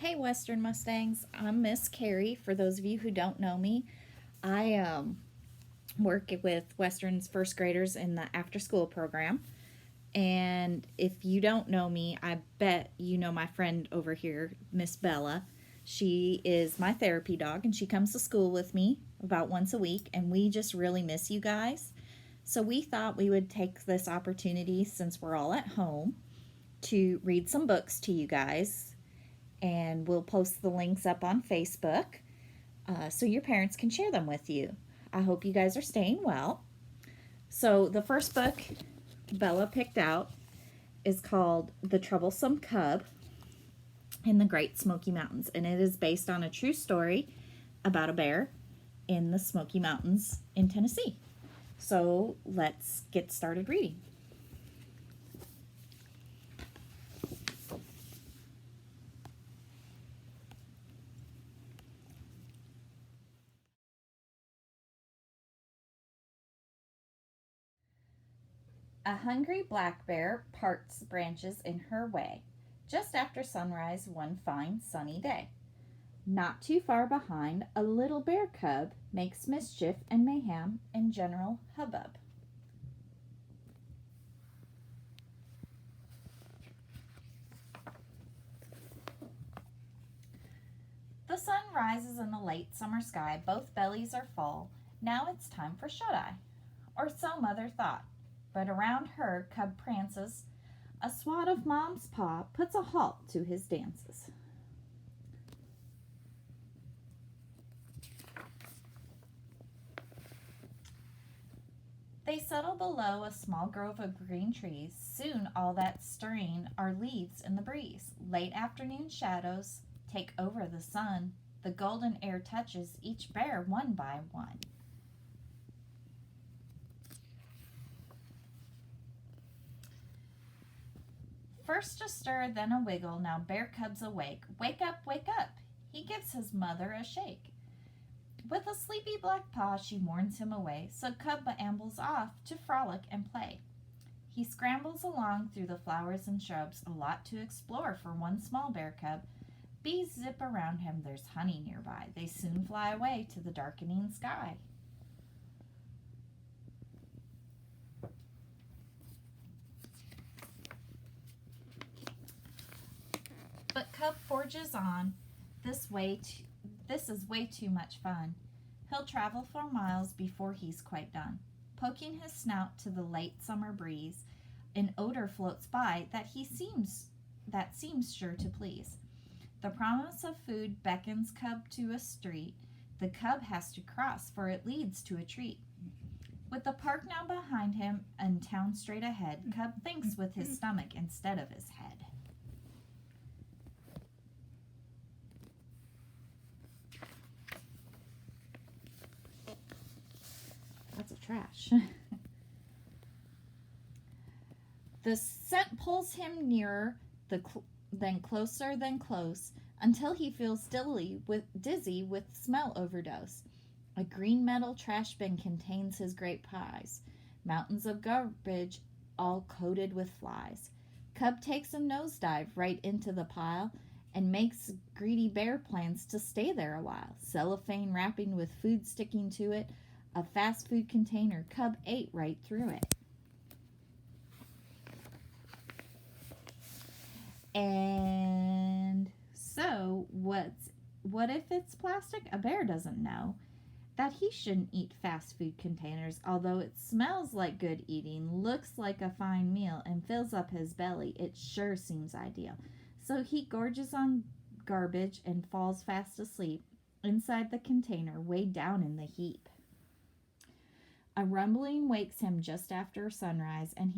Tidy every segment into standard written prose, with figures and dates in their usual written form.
Hey, Western Mustangs. I'm Miss Carrie. For those of you who don't know me, I work with Western's first graders in the after school program. And if you don't know me, I bet you know my friend over here, Miss Bella. She is my therapy dog, and she comes to school with me about once a week, and we just really miss you guys. So we thought we would take this opportunity, since we're all at home, to read some books to you guys, and we'll post the links up on Facebook so your parents can share them with you. I hope you guys are staying well. So, the first book Bella picked out is called The Troublesome Cub in the Great Smoky Mountains, and it is based on a true story about a bear in the Smoky Mountains in Tennessee. So, let's get started reading. A hungry black bear parts branches in her way, just after sunrise one fine sunny day. Not too far behind, a little bear cub makes mischief and mayhem and general hubbub. The sun rises in the late summer sky, both bellies are full. Now it's time for shut eye, or so mother thought. But around her, cub prances. A swat of mom's paw puts a halt to his dances. They settle below a small grove of green trees. Soon all that's stirring are leaves in the breeze. Late afternoon shadows take over the sun. The golden air touches each bear one by one. First a stir, then a wiggle. Now bear cub's awake. Wake up, wake up. He gives his mother a shake. With a sleepy black paw she warns him away, so cub ambles off to frolic and play. He scrambles along through the flowers and shrubs, a lot to explore for one small bear cub. Bees zip around him, there's honey nearby. They soon fly away to the darkening sky. But cub forges on. This is way too much fun. He'll travel for miles before he's quite done. Poking his snout to the late summer breeze, an odor floats by that seems sure to please. The promise of food beckons cub to a street. The cub has to cross, for it leads to a treat. With the park now behind him and town straight ahead, cub thinks with his stomach instead of his head. Lots of trash. The scent pulls him nearer, then closer, then close, until he feels dizzy with smell overdose. A green metal trash bin contains his great pies, mountains of garbage all coated with flies. Cub takes a nosedive right into the pile and makes greedy bear plans to stay there a while. Cellophane wrapping with food sticking to it, a fast food container, cub ate right through it. And so, what if it's plastic? A bear doesn't know that he shouldn't eat fast food containers, although it smells like good eating, looks like a fine meal, and fills up his belly. It sure seems ideal. So he gorges on garbage and falls fast asleep inside the container, way down in the heap. A rumbling wakes him just after sunrise, and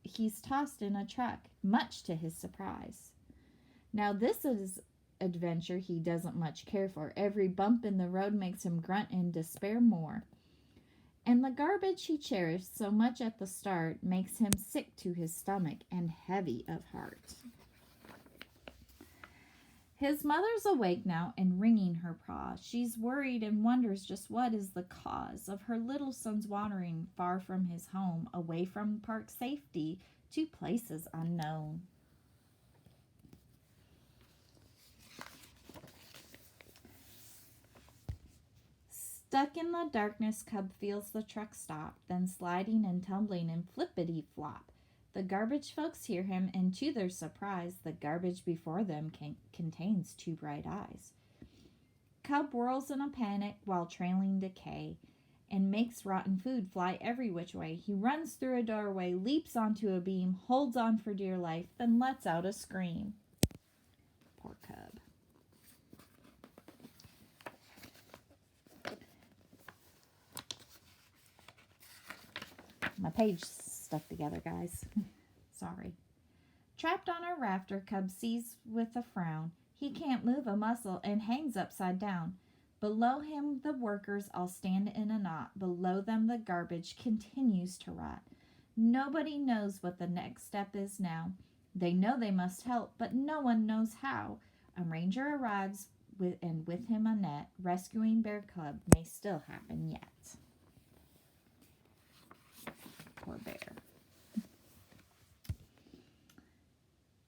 he's tossed in a truck, much to his surprise. Now this is adventure he doesn't much care for. Every bump in the road makes him grunt in despair more. And the garbage he cherished so much at the start makes him sick to his stomach and heavy of heart. His mother's awake now and wringing her paw. She's worried and wonders just what is the cause of her little son's wandering far from his home, away from park safety to places unknown. Stuck in the darkness, Cub feels the truck stop, then sliding and tumbling and flippity flop. The garbage folks hear him, and to their surprise, the garbage before them contains two bright eyes. Cub whirls in a panic while trailing decay and makes rotten food fly every which way. He runs through a doorway, leaps onto a beam, holds on for dear life, then lets out a scream. Poor Cub. My page stuck together, guys. Sorry. Trapped on a rafter, Cub sees with a frown. He can't move a muscle and hangs upside down. Below him the workers all stand in a knot. Below them the garbage continues to rot. Nobody knows what the next step is now. They know they must help, but no one knows how. A ranger arrives and with him a net. Rescuing Bear Cub may still happen yet. Poor bear.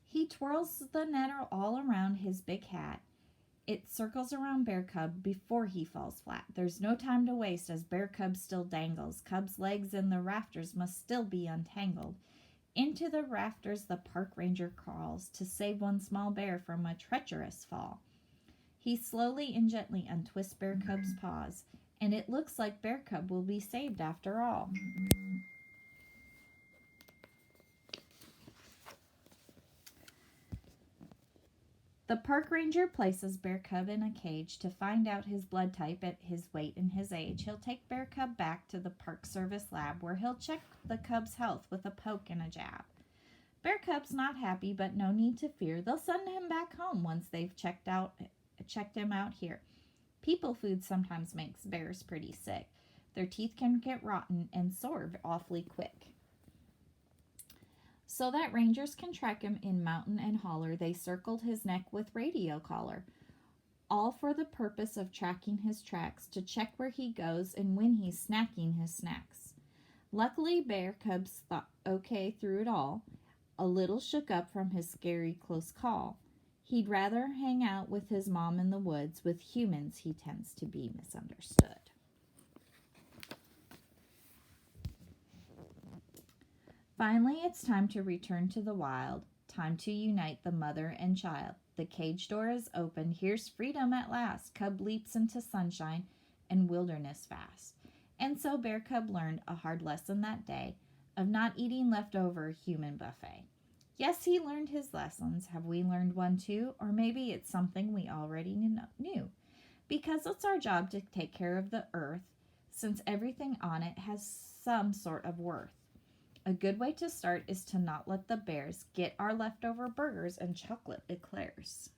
He twirls the net all around his big hat. It circles around Bear Cub before he falls flat. There's no time to waste as Bear Cub still dangles. Cub's legs in the rafters must still be untangled. Into the rafters the park ranger crawls to save one small bear from a treacherous fall. He slowly and gently untwists Bear Cub's paws, and it looks like Bear Cub will be saved after all. The park ranger places Bear Cub in a cage to find out his blood type at his weight and his age. He'll take Bear Cub back to the Park Service lab where he'll check the cub's health with a poke and a jab. Bear Cub's not happy, but no need to fear. They'll send him back home once they've checked him out here. People food sometimes makes bears pretty sick. Their teeth can get rotten and sore awfully quick. So that rangers can track him in mountain and holler, they circled his neck with radio collar. All for the purpose of tracking his tracks, to check where he goes and when he's snacking his snacks. Luckily, Bear Cub's thought okay through it all, a little shook up from his scary close call. He'd rather hang out with his mom in the woods. With humans, he tends to be misunderstood. Finally, it's time to return to the wild, time to unite the mother and child. The cage door is open, here's freedom at last. Cub leaps into sunshine and wilderness fast. And so Bear Cub learned a hard lesson that day of not eating leftover human buffet. Yes, he learned his lessons. Have we learned one too? Or maybe it's something we already knew. Because it's our job to take care of the earth, since everything on it has some sort of worth. A good way to start is to not let the bears get our leftover burgers and chocolate eclairs.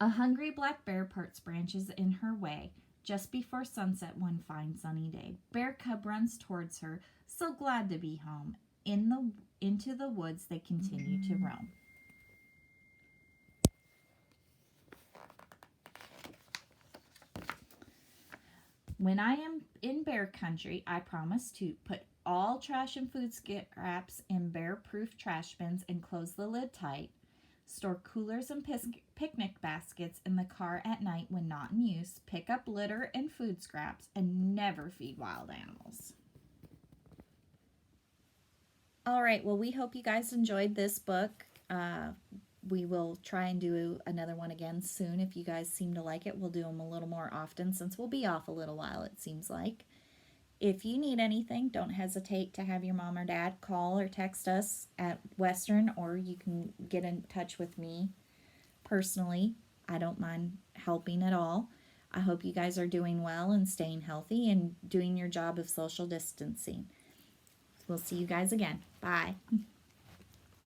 A hungry black bear parts branches in her way. Just before sunset one fine sunny day, Bear Cub runs towards her, so glad to be home. Into the woods they continue to roam. When I am in bear country, I promise to put all trash and food scraps in bear-proof trash bins and close the lid tight. Store coolers and picnic baskets in the car at night when not in use. Pick up litter and food scraps and never feed wild animals. All right, well, we hope you guys enjoyed this book. We will try and do another one again soon. If you guys seem to like it, we'll do them a little more often since we'll be off a little while, it seems like. If you need anything, don't hesitate to have your mom or dad call or text us at Western, or you can get in touch with me personally. I don't mind helping at all. I hope you guys are doing well and staying healthy and doing your job of social distancing. We'll see you guys again. Bye.